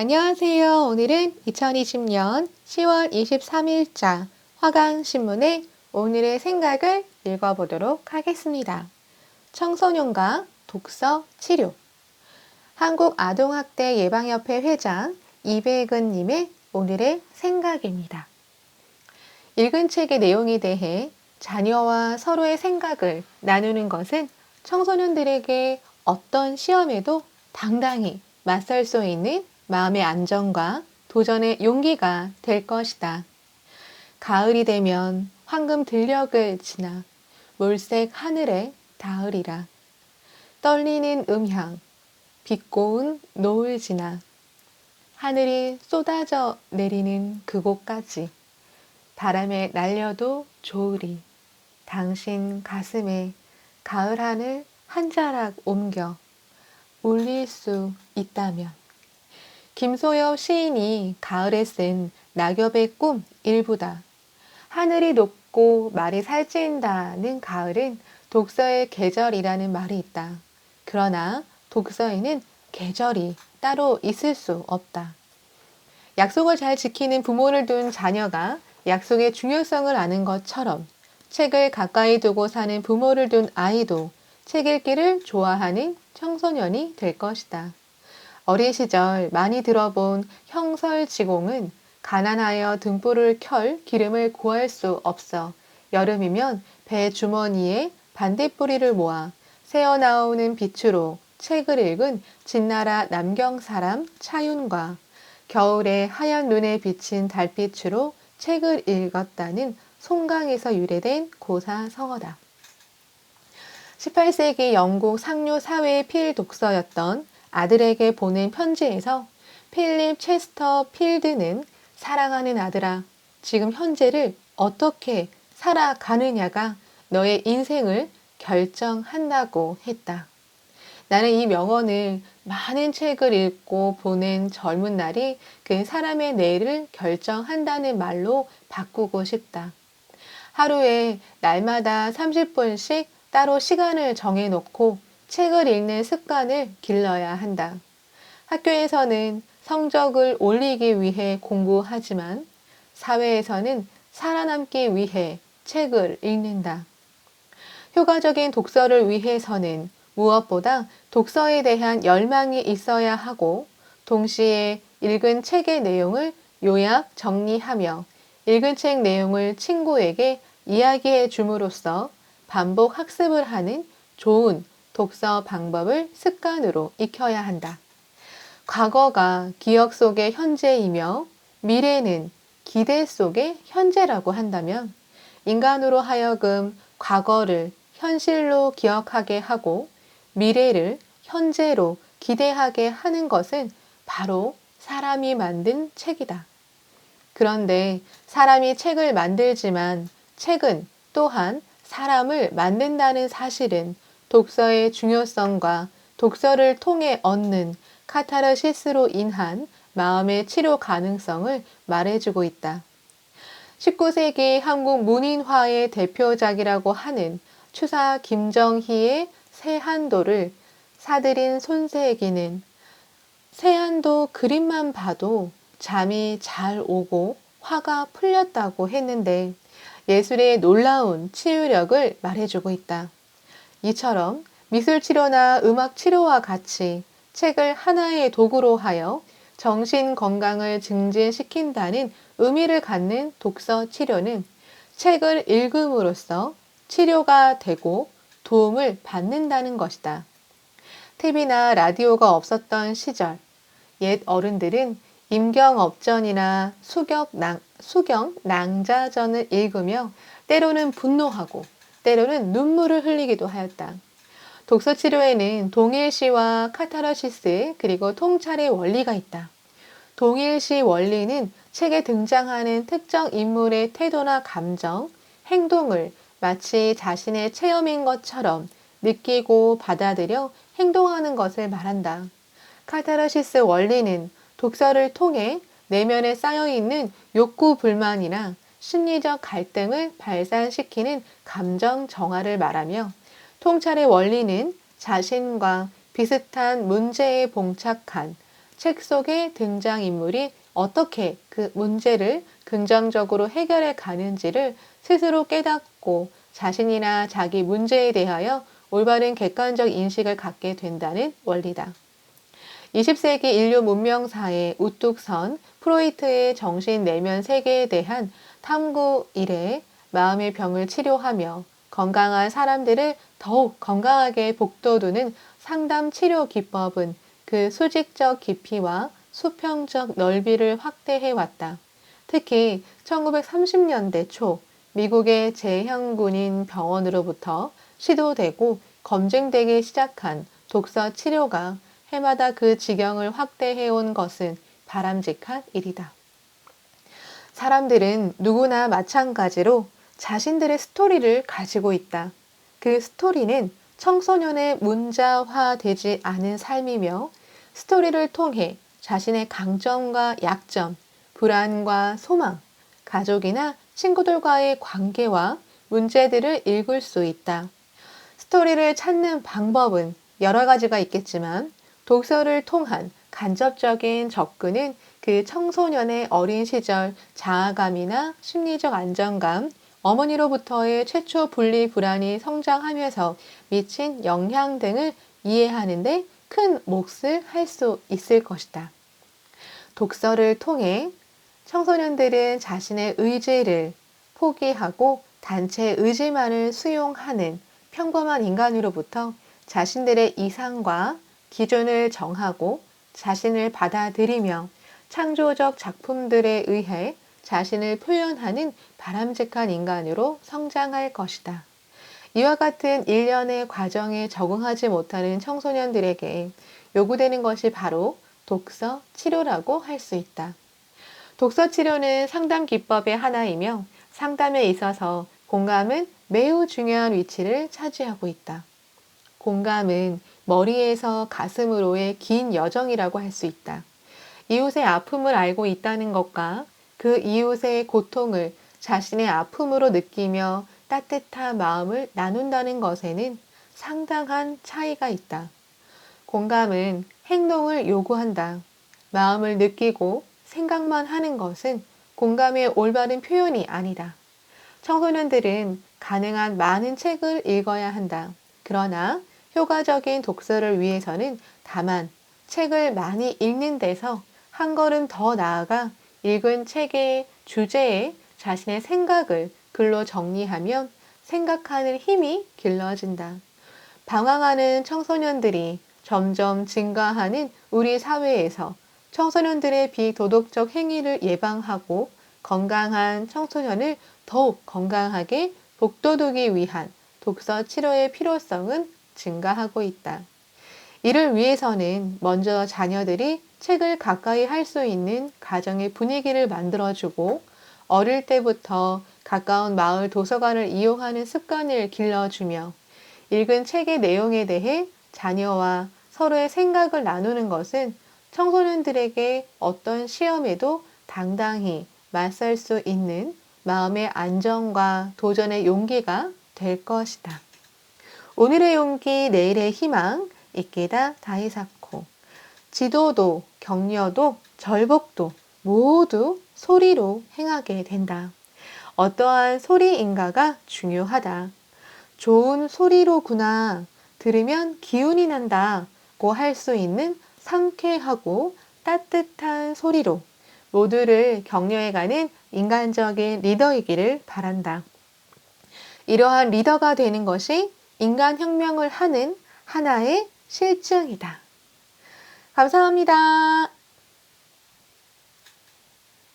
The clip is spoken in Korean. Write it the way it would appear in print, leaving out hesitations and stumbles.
안녕하세요. 오늘은 2020년 10월 23일자 화강신문의 오늘의 생각을 읽어보도록 하겠습니다. 청소년과 독서 치료. 한국아동학대 예방협회 회장 이백은님의 오늘의 생각입니다. 읽은 책의 내용에 대해 자녀와 서로의 생각을 나누는 것은 청소년들에게 어떤 시험에도 당당히 맞설 수 있는 마음의 안정과 도전의 용기가 될 것이다. 가을이 되면 황금 들녘을 지나 물색 하늘에 닿으리라. 떨리는 음향, 빛고운 노을 지나 하늘이 쏟아져 내리는 그곳까지 바람에 날려도 좋으리. 당신 가슴에 가을 하늘 한 자락 옮겨 울릴 수 있다면. 김소엽 시인이 가을에 쓴 낙엽의 꿈 일부다. 하늘이 높고 말이 살찌인다는 가을은 독서의 계절이라는 말이 있다. 그러나 독서에는 계절이 따로 있을 수 없다. 약속을 잘 지키는 부모를 둔 자녀가 약속의 중요성을 아는 것처럼 책을 가까이 두고 사는 부모를 둔 아이도 책 읽기를 좋아하는 청소년이 될 것이다. 어린 시절 많이 들어본 형설지공은 가난하여 등불을 켤 기름을 구할 수 없어 여름이면 배 주머니에 반딧불이를 모아 새어나오는 빛으로 책을 읽은 진나라 남경 사람 차윤과 겨울에 하얀 눈에 비친 달빛으로 책을 읽었다는 송강에서 유래된 고사성어다. 18세기 영국 상류 사회의 필독서였던 아들에게 보낸 편지에서 필립 체스터 필드는 사랑하는 아들아, 지금 현재를 어떻게 살아가느냐가 너의 인생을 결정한다고 했다. 나는 이 명언을 많은 책을 읽고 보낸 젊은 날이 그 사람의 내일을 결정한다는 말로 바꾸고 싶다. 하루에 날마다 30분씩 따로 시간을 정해놓고 책을 읽는 습관을 길러야 한다. 학교에서는 성적을 올리기 위해 공부하지만 사회에서는 살아남기 위해 책을 읽는다. 효과적인 독서를 위해서는 무엇보다 독서에 대한 열망이 있어야 하고 동시에 읽은 책의 내용을 요약 정리하며 읽은 책 내용을 친구에게 이야기해 줌으로써 반복 학습을 하는 좋은 독서 방법을 습관으로 익혀야 한다. 과거가 기억 속의 현재이며 미래는 기대 속의 현재라고 한다면 인간으로 하여금 과거를 현실로 기억하게 하고 미래를 현재로 기대하게 하는 것은 바로 사람이 만든 책이다. 그런데 사람이 책을 만들지만 책은 또한 사람을 만든다는 사실은 독서의 중요성과 독서를 통해 얻는 카타르시스로 인한 마음의 치료 가능성을 말해주고 있다. 19세기 한국 문인화의 대표작이라고 하는 추사 김정희의 세한도를 사들인 손세기는 세한도 그림만 봐도 잠이 잘 오고 화가 풀렸다고 했는데 예술의 놀라운 치유력을 말해주고 있다. 이처럼 미술치료나 음악치료와 같이 책을 하나의 도구로 하여 정신 건강을 증진시킨다는 의미를 갖는 독서 치료는 책을 읽음으로써 치료가 되고 도움을 받는다는 것이다. TV나 라디오가 없었던 시절, 옛 어른들은 임경업전이나 수경낭자전을 읽으며 때로는 분노하고 때로는 눈물을 흘리기도 하였다. 독서 치료에는 동일시와 카타르시스 그리고 통찰의 원리가 있다. 동일시 원리는 책에 등장하는 특정 인물의 태도나 감정, 행동을 마치 자신의 체험인 것처럼 느끼고 받아들여 행동하는 것을 말한다. 카타르시스 원리는 독서를 통해 내면에 쌓여있는 욕구 불만이나 심리적 갈등을 발산시키는 감정 정화를 말하며 통찰의 원리는 자신과 비슷한 문제에 봉착한 책 속의 등장인물이 어떻게 그 문제를 긍정적으로 해결해 가는지를 스스로 깨닫고 자신이나 자기 문제에 대하여 올바른 객관적 인식을 갖게 된다는 원리다. 20세기 인류 문명사의 우뚝 선 프로이트의 정신 내면 세계에 대한 탐구 이래 마음의 병을 치료하며 건강한 사람들을 더욱 건강하게 복돋우는 상담 치료 기법은 그 수직적 깊이와 수평적 넓이를 확대해 왔다. 특히 1930년대 초 미국의 제형군인 병원으로부터 시도되고 검증되기 시작한 독서 치료가 해마다 그 지경을 확대해 온 것은 바람직한 일이다. 사람들은 누구나 마찬가지로 자신들의 스토리를 가지고 있다. 그 스토리는 청소년의 문자화되지 않은 삶이며 스토리를 통해 자신의 강점과 약점, 불안과 소망, 가족이나 친구들과의 관계와 문제들을 읽을 수 있다. 스토리를 찾는 방법은 여러 가지가 있겠지만 독서를 통한 간접적인 접근은 그 청소년의 어린 시절 자아감이나 심리적 안정감, 어머니로부터의 최초 분리 불안이 성장하면서 미친 영향 등을 이해하는 데 큰 몫을 할 수 있을 것이다. 독서를 통해 청소년들은 자신의 의지를 포기하고 단체 의지만을 수용하는 평범한 인간으로부터 자신들의 이상과 기준을 정하고 자신을 받아들이며 창조적 작품들에 의해 자신을 표현하는 바람직한 인간으로 성장할 것이다. 이와 같은 일련의 과정에 적응하지 못하는 청소년들에게 요구되는 것이 바로 독서 치료라고 할 수 있다. 독서 치료는 상담 기법의 하나이며 상담에 있어서 공감은 매우 중요한 위치를 차지하고 있다. 공감은 머리에서 가슴으로의 긴 여정이라고 할 수 있다. 이웃의 아픔을 알고 있다는 것과 그 이웃의 고통을 자신의 아픔으로 느끼며 따뜻한 마음을 나눈다는 것에는 상당한 차이가 있다. 공감은 행동을 요구한다. 마음을 느끼고 생각만 하는 것은 공감의 올바른 표현이 아니다. 청소년들은 가능한 많은 책을 읽어야 한다. 그러나 효과적인 독서를 위해서는 다만 책을 많이 읽는 데서 한 걸음 더 나아가 읽은 책의 주제에 자신의 생각을 글로 정리하면 생각하는 힘이 길러진다. 방황하는 청소년들이 점점 증가하는 우리 사회에서 청소년들의 비도덕적 행위를 예방하고 건강한 청소년을 더욱 건강하게 복돋우기 위한 독서 치료의 필요성은 증가하고 있다. 이를 위해서는 먼저 자녀들이 책을 가까이 할 수 있는 가정의 분위기를 만들어주고 어릴 때부터 가까운 마을 도서관을 이용하는 습관을 길러주며 읽은 책의 내용에 대해 자녀와 서로의 생각을 나누는 것은 청소년들에게 어떤 시험에도 당당히 맞설 수 있는 마음의 안정과 도전의 용기가 될 것이다. 오늘의 용기, 내일의 희망, 이케다 다이사코. 지도도, 격려도, 절복도 모두 소리로 행하게 된다. 어떠한 소리인가가 중요하다. 좋은 소리로구나. 들으면 기운이 난다고 할 수 있는 상쾌하고 따뜻한 소리로 모두를 격려해가는 인간적인 리더이기를 바란다. 이러한 리더가 되는 것이 인간혁명을 하는 하나의 실증이다. 감사합니다.